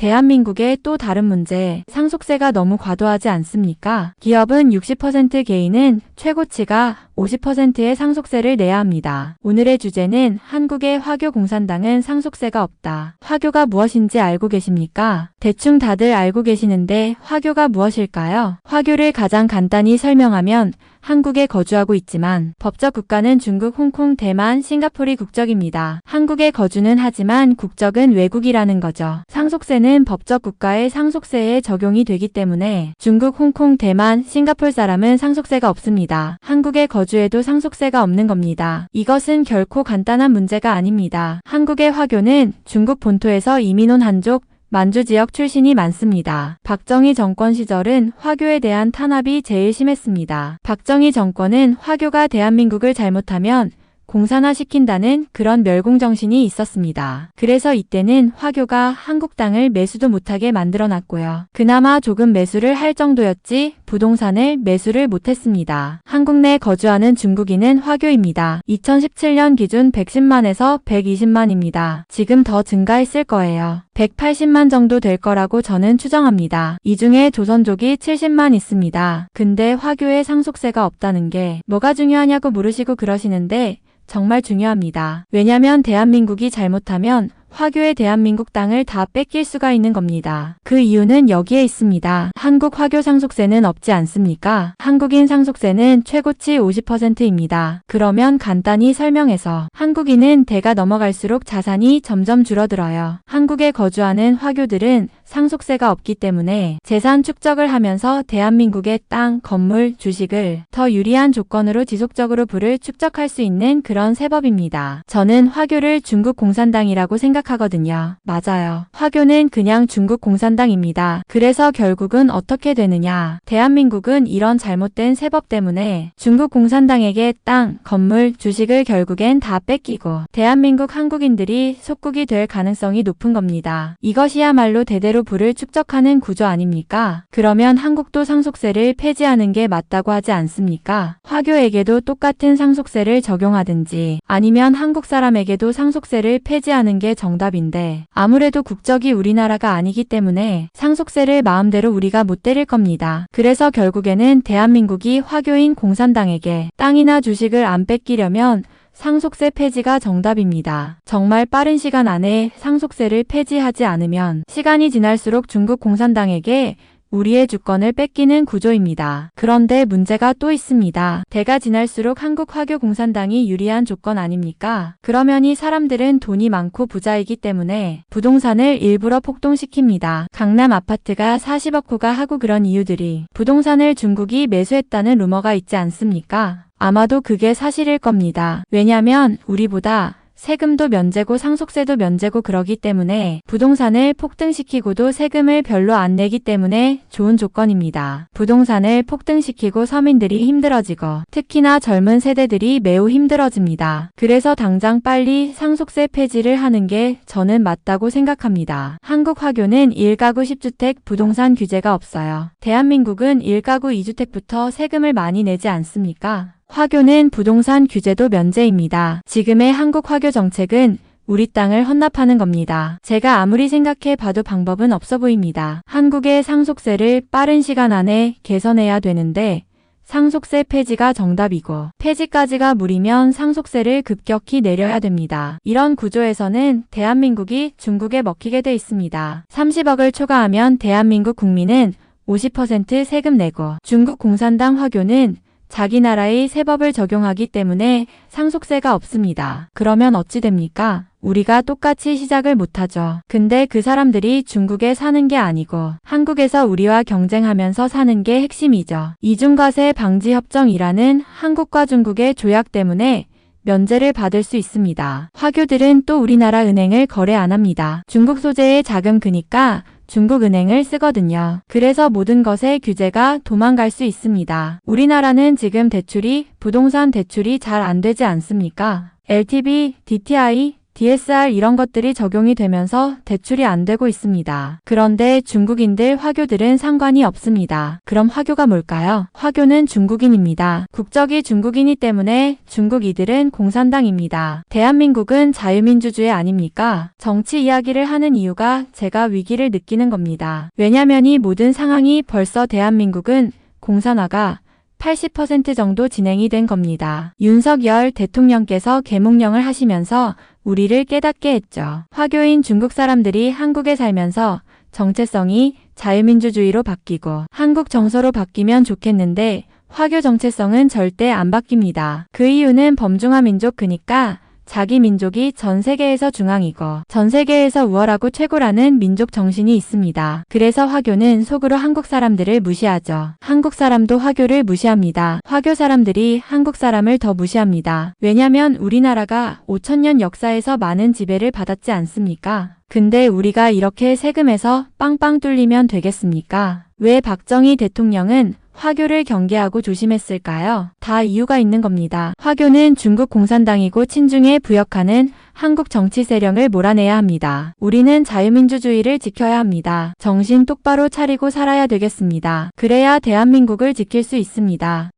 대한민국의 또 다른 문제, 상속세가 너무 과도하지 않습니까? 기업은 60% 개인은 최고치가 50%의 상속세를 내야 합니다. 오늘의 주제는 한국의 화교 공산당은 상속세가 없다. 화교가 무엇인지 알고 계십니까? 대충 다들 알고 계시는데 화교가 무엇일까요? 화교를 가장 간단히 설명하면 한국에 거주하고 있지만 법적 국가는 중국, 홍콩, 대만, 싱가포르이 국적입니다. 한국에 거주는 하지만 국적은 외국이라는 거죠. 상속세는 법적 국가의 상속세에 적용이 되기 때문에 중국, 홍콩, 대만, 싱가포르 사람은 상속세가 없습니다. 한국에 거주해도 상속세가 없는 겁니다. 이것은 결코 간단한 문제가 아닙니다. 한국의 화교는 중국 본토에서 이민 온 한족, 만주 지역 출신이 많습니다. 박정희 정권 시절은 화교에 대한 탄압이 제일 심했습니다. 박정희 정권은 화교가 대한민국을 잘못하면 공산화시킨다는 그런 멸공정신이 있었습니다. 그래서 이때는 화교가 한국 땅을 매수도 못하게 만들어놨고요. 그나마 조금 매수를 할 정도였지 부동산을 매수를 못했습니다. 한국 내 거주하는 중국인은 화교입니다. 2017년 기준 110만에서 120만입니다. 지금 더 증가했을 거예요. 180만 정도 될 거라고 저는 추정합니다. 이 중에 조선족이 70만 있습니다. 근데 화교에 상속세가 없다는 게 뭐가 중요하냐고 물으시고 그러시는데 정말 중요합니다. 왜냐면 대한민국이 잘못하면 화교의 대한민국 땅을 다 뺏길 수가 있는 겁니다. 그 이유는 여기에 있습니다. 한국 화교 상속세는 없지 않습니까? 한국인 상속세는 최고치 50%입니다. 그러면 간단히 설명해서 한국인은 대가 넘어갈수록 자산이 점점 줄어들어요. 한국에 거주하는 화교들은 상속세가 없기 때문에 재산 축적을 하면서 대한민국의 땅, 건물, 주식을 더 유리한 조건으로 지속적으로 부를 축적할 수 있는 그런 세법입니다. 저는 화교를 중국 공산당이라고 생각하거든요. 맞아요. 화교는 그냥 중국 공산당입니다. 그래서 결국은 어떻게 되느냐. 대한민국은 이런 잘못된 세법 때문에 중국 공산당에게 땅, 건물, 주식을 결국엔 다 뺏기고 대한민국 한국인들이 속국이 될 가능성이 높은 겁니다. 이것이야말로 대대로 부를 축적하는 구조 아닙니까? 그러면 한국도 상속세를 폐지하는 게 맞다고 하지 않습니까? 화교에게도 똑같은 상속세를 적용하든지 아니면 한국 사람에게도 상속세를 폐지하는 게 정답인데 아무래도 국적이 우리나라가 아니기 때문에 상속세를 마음대로 우리가 못 때릴 겁니다. 그래서 결국에는 대한민국이 화교인 공산당에게 땅이나 주식을 안 뺏기려면 상속세 폐지가 정답입니다. 정말 빠른 시간 안에 상속세를 폐지하지 않으면 시간이 지날수록 중국 공산당에게 우리의 주권을 뺏기는 구조입니다. 그런데 문제가 또 있습니다. 대가 지날수록 한국 화교 공산당이 유리한 조건 아닙니까? 그러면 이 사람들은 돈이 많고 부자이기 때문에 부동산을 일부러 폭등시킵니다. 강남 아파트가 40억 호가 하고 그런 이유들이 부동산을 중국이 매수했다는 루머가 있지 않습니까? 아마도 그게 사실일 겁니다. 왜냐면 우리보다 세금도 면제고 상속세도 면제고 그러기 때문에 부동산을 폭등시키고도 세금을 별로 안 내기 때문에 좋은 조건입니다. 부동산을 폭등시키고 서민들이 힘들어지고 특히나 젊은 세대들이 매우 힘들어집니다. 그래서 당장 빨리 상속세 폐지를 하는 게 저는 맞다고 생각합니다. 한국 화교는 1가구 10주택 부동산 규제가 없어요. 대한민국은 1가구 2주택부터 세금을 많이 내지 않습니까? 화교는 부동산 규제도 면제입니다. 지금의 한국 화교 정책은 우리 땅을 헌납하는 겁니다. 제가 아무리 생각해 봐도 방법은 없어 보입니다. 한국의 상속세를 빠른 시간 안에 개선해야 되는데 상속세 폐지가 정답이고 폐지까지가 무리면 상속세를 급격히 내려야 됩니다. 이런 구조에서는 대한민국이 중국에 먹히게 돼 있습니다. 30억을 초과하면 대한민국 국민은 50% 세금 내고 중국 공산당 화교는 자기 나라의 세법을 적용하기 때문에 상속세가 없습니다. 그러면 어찌 됩니까? 우리가 똑같이 시작을 못하죠. 근데 그 사람들이 중국에 사는 게 아니고 한국에서 우리와 경쟁하면서 사는 게 핵심이죠. 이중과세 방지 협정이라는 한국과 중국의 조약 때문에 면제를 받을 수 있습니다. 화교들은 또 우리나라 은행을 거래 안 합니다. 중국 소재의 자금 그니까 중국 은행을 쓰거든요. 그래서 모든 것에 규제가 도망갈 수 있습니다. 우리나라는 지금 대출이 부동산 대출이 잘 안 되지 않습니까? LTV, DTI, DSR 이런 것들이 적용이 되면서 대출이 안 되고 있습니다. 그런데 중국인들 화교들은 상관이 없습니다. 그럼 화교가 뭘까요? 화교는 중국인입니다. 국적이 중국이기 때문에 중국 이들은 공산당입니다. 대한민국은 자유민주주의 아닙니까? 정치 이야기를 하는 이유가 제가 위기를 느끼는 겁니다. 왜냐면 이 모든 상황이 벌써 대한민국은 공산화가 80% 정도 진행이 된 겁니다. 윤석열 대통령께서 계몽령을 하시면서 우리를 깨닫게 했죠. 화교인 중국 사람들이 한국에 살면서 정체성이 자유민주주의로 바뀌고 한국 정서로 바뀌면 좋겠는데 화교 정체성은 절대 안 바뀝니다. 그 이유는 범중화 민족 그니까 자기 민족이 전 세계에서 중앙이고 전 세계에서 우월하고 최고라는 민족 정신이 있습니다. 그래서 화교는 속으로 한국 사람들을 무시하죠. 한국 사람도 화교를 무시합니다. 화교 사람들이 한국 사람을 더 무시합니다. 왜냐면 우리나라가 5천년 역사에서 많은 지배를 받았지 않습니까? 근데 우리가 이렇게 세금에서 빵빵 뚫리면 되겠습니까? 왜 박정희 대통령은 화교를 경계하고 조심했을까요? 다 이유가 있는 겁니다. 화교는 중국 공산당이고 친중에 부역하는 한국 정치 세력을 몰아내야 합니다. 우리는 자유민주주의를 지켜야 합니다. 정신 똑바로 차리고 살아야 되겠습니다. 그래야 대한민국을 지킬 수 있습니다.